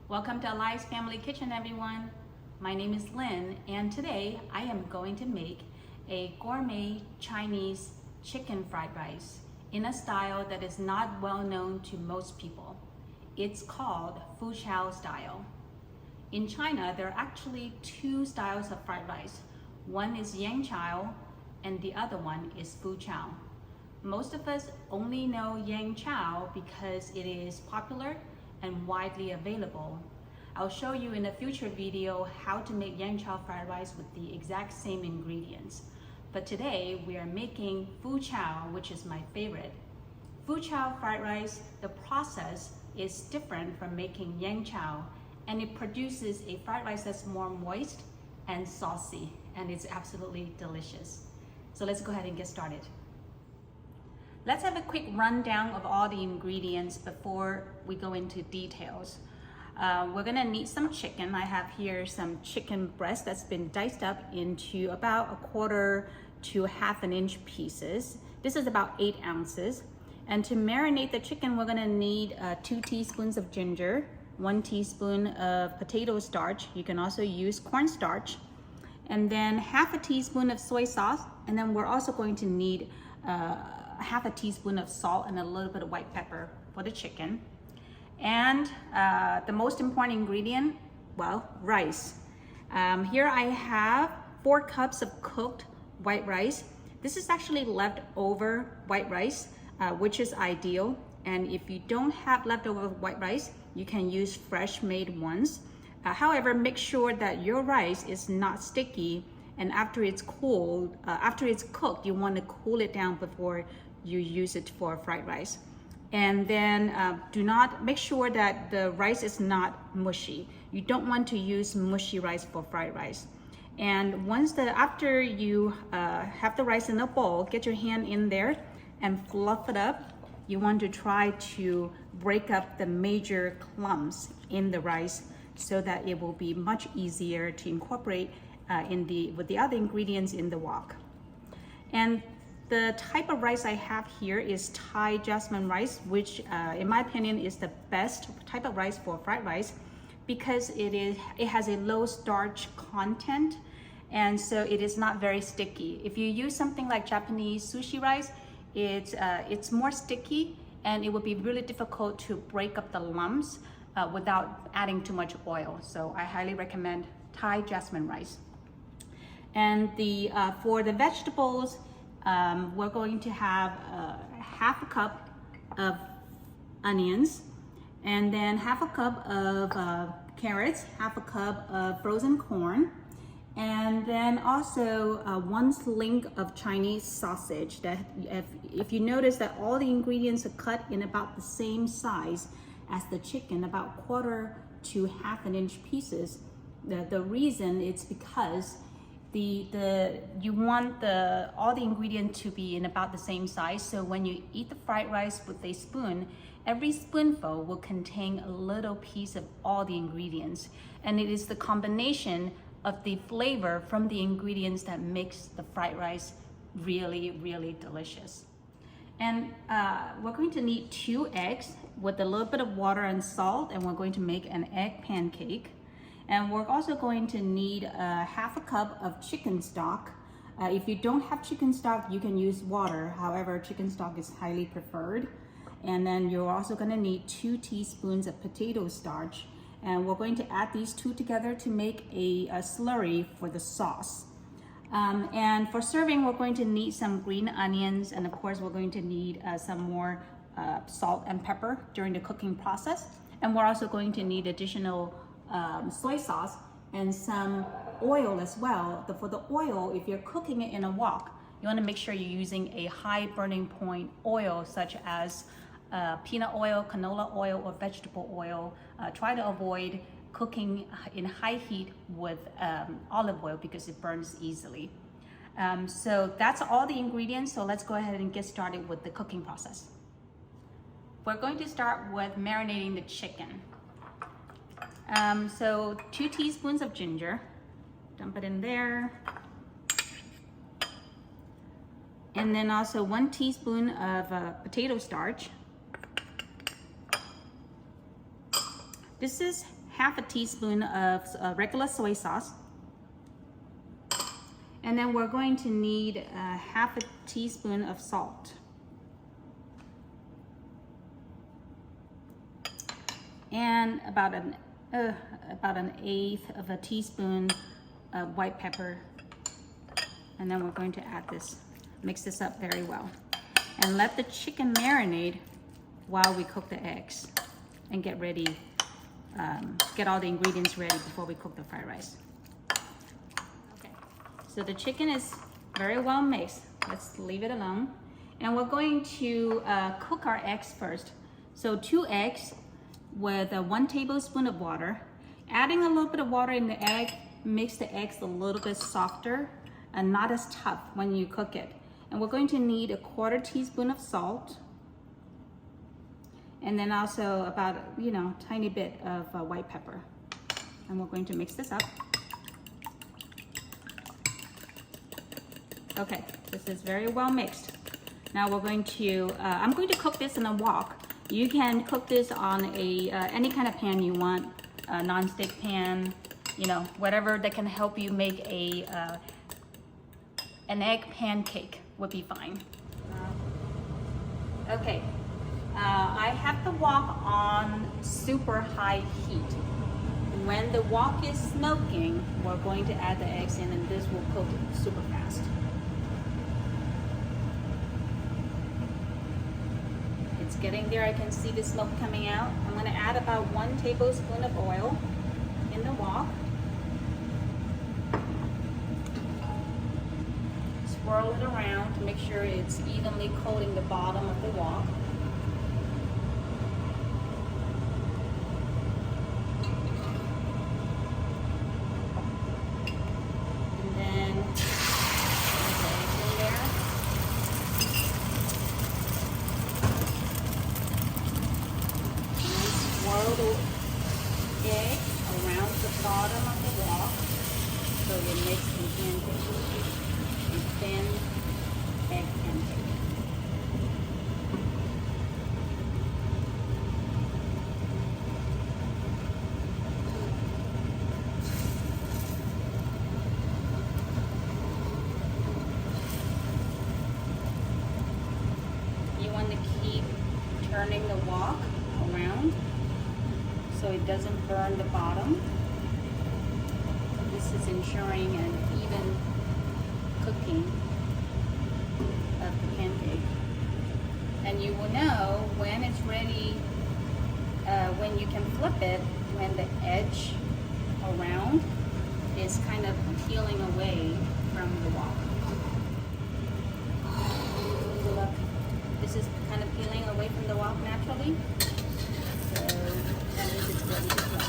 Welcome to Ali's Family Kitchen, everyone. My name is Lynn, and today I am going to make a gourmet Chinese chicken fried rice in a style that is not well known to most people. It's called Fuchow style. In China, there are actually two styles of fried rice. One is yang chow, and the other one is Fuchow. Most of us only know yang chow because it is popular and widely available. I'll show you in a future video how to make yang chow fried rice with the exact same ingredients. But today we are making Fuchow, which is my favorite. Fuchow fried rice, the process is different from making yang chow, and it produces a fried rice that's more moist and saucy, and it's absolutely delicious. So let's go ahead and get started. Let's have a quick rundown of all the ingredients before we go into details. We're gonna need some chicken. I have here some chicken breast that's been diced up into about 1/4 to 1/2 inch pieces. This is about 8 ounces. And to marinate the chicken, we're gonna need 2 teaspoons of ginger, 1 teaspoon of potato starch. You can also use cornstarch. And then 1/2 teaspoon of soy sauce. And then we're also going to need 1/2 teaspoon of salt and a little bit of white pepper for the chicken. And the most important ingredient, well, rice. Here I have 4 cups of cooked white rice. This is actually leftover white rice, which is ideal. And if you don't have leftover white rice, you can use fresh made ones. However, make sure that your rice is not sticky, and after it's cooked, you want to cool it down before you use it for fried rice. And then make sure that the rice is not mushy. You don't want to use mushy rice for fried rice. And after you have the rice in a bowl, get your hand in there and fluff it up. You want to try to break up the major clumps in the rice so that it will be much easier to incorporate with the other ingredients in the wok. And the type of rice I have here is Thai jasmine rice, which in my opinion is the best type of rice for fried rice because it has a low starch content, and so it is not very sticky. If you use something like Japanese sushi rice, it's more sticky, and it would be really difficult to break up the lumps without adding too much oil. So I highly recommend Thai jasmine rice. And for the vegetables, we're going to have 1/2 cup of onions, and then 1/2 cup of carrots, 1/2 cup of frozen corn, and then also 1 sling of Chinese sausage. That if you notice that all the ingredients are cut in about the same size as the chicken, about 1/4 to 1/2 inch pieces. The reason it's because you want all the ingredients to be in about the same size, so when you eat the fried rice with a spoon, every spoonful will contain a little piece of all the ingredients, and it is the combination of the flavor from the ingredients that makes the fried rice really, really delicious. And we're going to need 2 eggs with a little bit of water and salt, and we're going to make an egg pancake. And we're also going to need 1/2 cup of chicken stock. If you don't have chicken stock, you can use water. However, chicken stock is highly preferred. And then you're also going to need 2 teaspoons of potato starch. And we're going to add these 2 together to make a slurry for the sauce. And for serving, we're going to need some green onions. And of course, we're going to need some more salt and pepper during the cooking process. And we're also going to need additional soy sauce and some oil as well. For the oil, if you're cooking it in a wok, you want to make sure you're using a high burning point oil, such as peanut oil, canola oil, or vegetable oil. Try to avoid cooking in high heat with olive oil because it burns easily. So that's all the ingredients. So let's go ahead and get started with the cooking process. We're going to start with marinating the chicken. So 2 teaspoons of ginger, dump it in there. And then also 1 teaspoon of potato starch. This is half a teaspoon of regular soy sauce. And then we're going to need half a teaspoon of salt. And about an eighth of a teaspoon of white pepper. And then we're going to add this, mix this up very well. And let the chicken marinate while we cook the eggs and get ready, get all the ingredients ready before we cook the fried rice. Okay, so the chicken is very well mixed. Let's leave it alone. And we're going to cook our eggs first. So 2 eggs with 1 tablespoon of water. Adding a little bit of water in the egg makes the eggs a little bit softer and not as tough when you cook it. And we're going to need a 1/4 teaspoon of salt. And then also about, tiny bit of white pepper. And we're going to mix this up. Okay, this is very well mixed. Now we're going to, I'm going to cook this in a wok. You can cook this on any kind of pan you want, a non-stick pan, whatever that can help you make an egg pancake would be fine. Okay, I have the wok on super high heat. When the wok is smoking, we're going to add the eggs in, and this will cook super fast. It's getting there. I can see the smoke coming out. I'm going to add about 1 tablespoon of oil in the wok. Swirl it around to make sure it's evenly coating the bottom of the wok. And then put the eggs in there. And then swirl the egg around the bottom of the wok so it makes the pancake. Thin egg pancake. You want to keep turning the wok around so it doesn't burn the bottom. This is ensuring an even cooking of the pancake. And you will know when it's ready, when you can flip it, when the edge around is kind of peeling away from the wok. So look, this is kind of peeling away from the wok naturally. So that means it's ready to flip.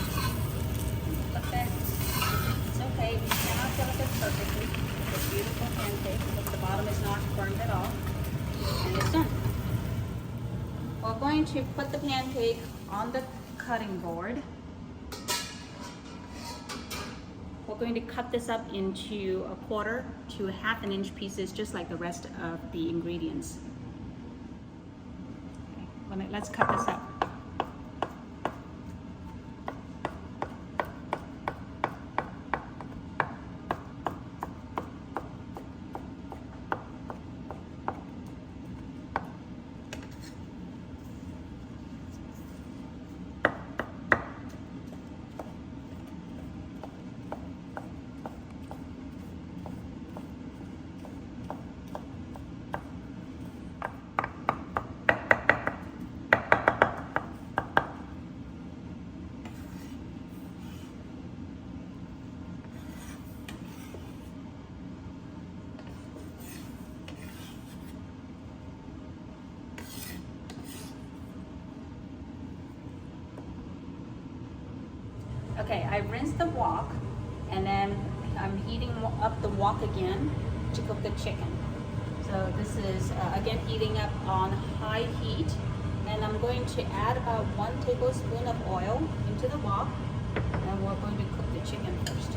Flip it. It's okay, you cannot flip it perfectly. It's a beautiful pancake, but the bottom is not burned at all. And it's done. We're going to put the pancake on the cutting board. We're going to cut this up into 1/4 to 1/2 inch pieces, just like the rest of the ingredients. Okay, let's cut this up. Okay, I rinsed the wok, and then I'm heating up the wok again to cook the chicken. So this is, again, heating up on high heat. And I'm going to add about 1 tablespoon of oil into the wok, and we're going to cook the chicken first.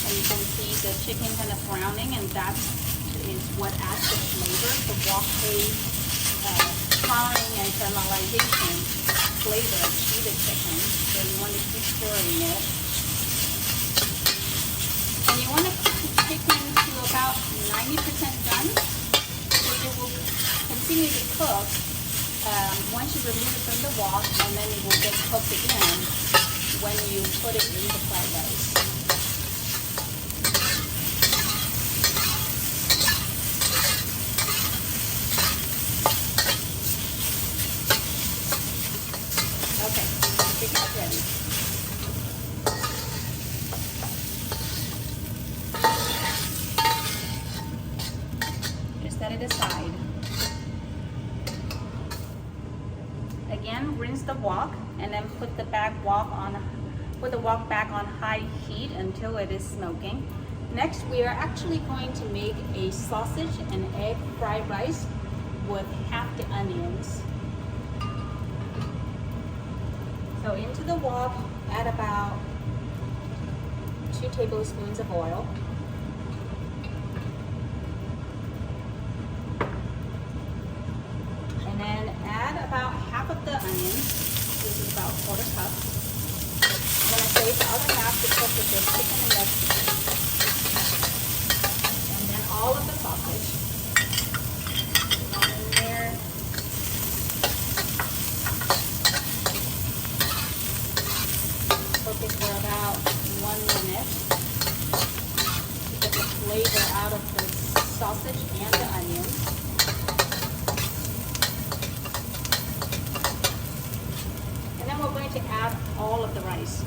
And you can see the chicken kind of browning, and that is what adds the flavor. The wok charring and caramelization flavor to the chicken. So you want to keep stirring it. And you want to cook the chicken to about 90% done. Because it will continue to cook once you remove it from the wok, and then it will get cooked again when you put it in the fried rice. Okay, chicken is ready. Just set it aside. Again, rinse the wok and then put the wok back on high heat until it is smoking. Next, we are actually going to make a sausage and egg fried rice with half the onions. So into the wok, add about 2 tablespoons of oil. And then add about half of the onions, which is about 1/4 cup. I'm going to save the other half to cook with the chicken and vegetables. And then all of the sausage. In there. Cook it for about 1 minute to get the flavor out of the sausage and the onions. And then we're going to add all of the rice.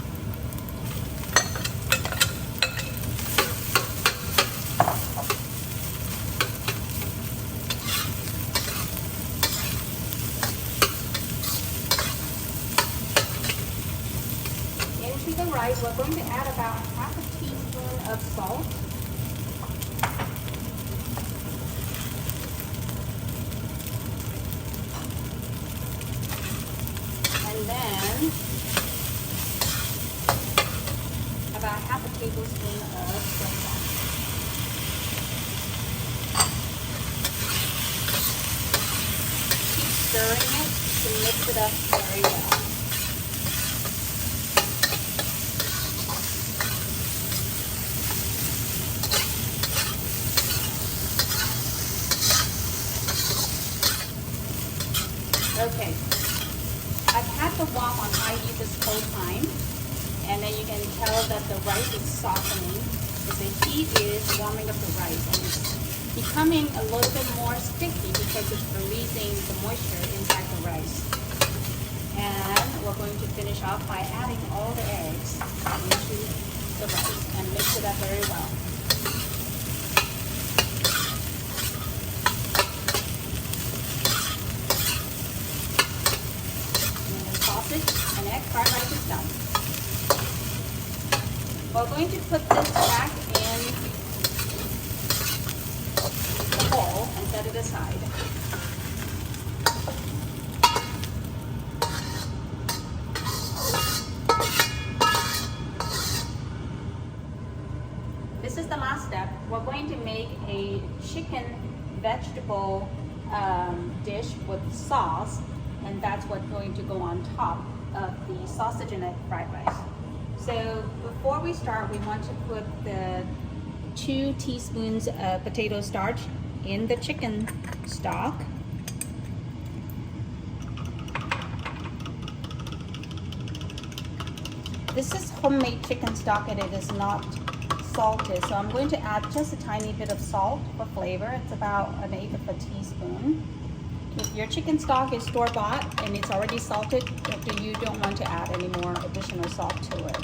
Into the rice, we're going to add about half a teaspoon of salt. And then about half a tablespoon of soy sauce. Keep stirring it to mix it up very well. Okay, I've had the wok on high heat this whole time, and then you can tell that the rice is softening because the heat is warming up the rice, and it's becoming a little bit more sticky because it's releasing the moisture inside the rice. And we're going to finish off by adding all the eggs into the rice and mix it up very well. And egg fried rice is done. We're going to put this back in the bowl and set it aside. This is the last step. We're going to make a chicken vegetable dish with sauce, and that's what's going to go on top of the sausage and egg fried rice. So before we start, we want to put the 2 teaspoons of potato starch in the chicken stock. This is homemade chicken stock and it is not salted, so I'm going to add just a tiny bit of salt for flavor. It's about 1/8 of a teaspoon. If your chicken stock is store-bought and it's already salted, you don't want to add any more additional salt to it.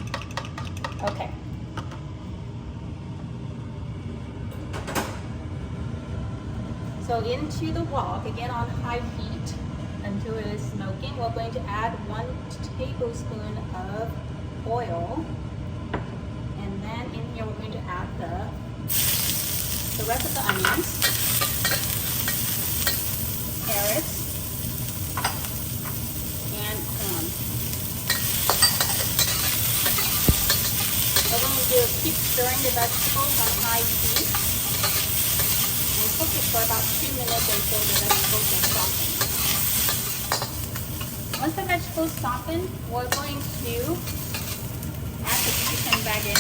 Okay. So into the wok, again on high heat until it is smoking, we're going to add 1 tablespoon of oil. And then in here we're going to add the rest of the onions, carrots, and corn. We're going to keep stirring the vegetables on high heat and cook it for about 2 minutes until the vegetables are softened. Once the vegetables soften, we're going to add the chicken back in.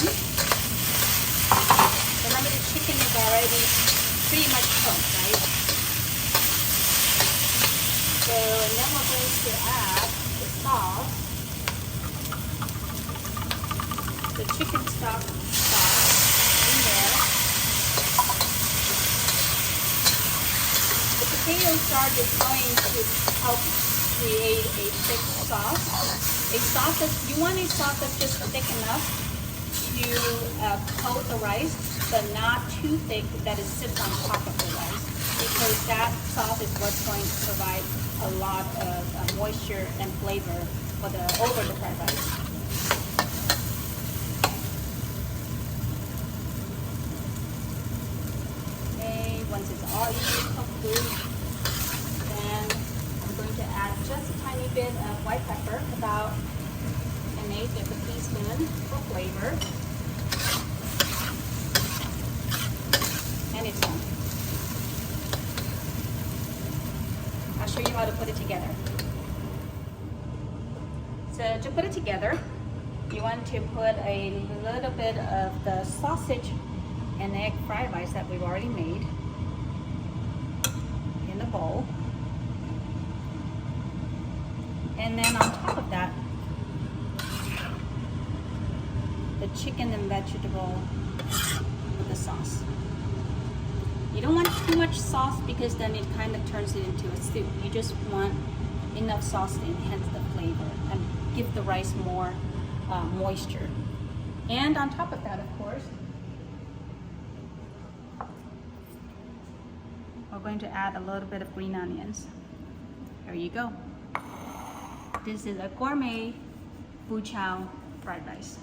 Remember, the chicken is already pretty much cooked, right? So, and then we're going to add the sauce, the chicken stock sauce in there. The potato starch is going to help create a thick sauce. You want a sauce that's just thick enough to coat the rice, but not too thick that it sits on top of the rice, because that sauce is what's going to provide a lot of moisture and flavor for over the fried rice. Okay, once it's all evenly cooked through, then I'm going to add just a tiny bit of white pepper, about an eighth of a teaspoon for flavor. And it's done. I'll show you how to put it together. So to put it together, you want to put a little bit of the sausage and egg fried rice that we've already made in the bowl. And then on top of that, the chicken and vegetable with the sauce. You don't want too much sauce because then it kind of turns it into a soup. You just want enough sauce to enhance the flavor and give the rice more moisture. And on top of that, of course, we're going to add a little bit of green onions. There you go. This is a gourmet Fuchow fried rice.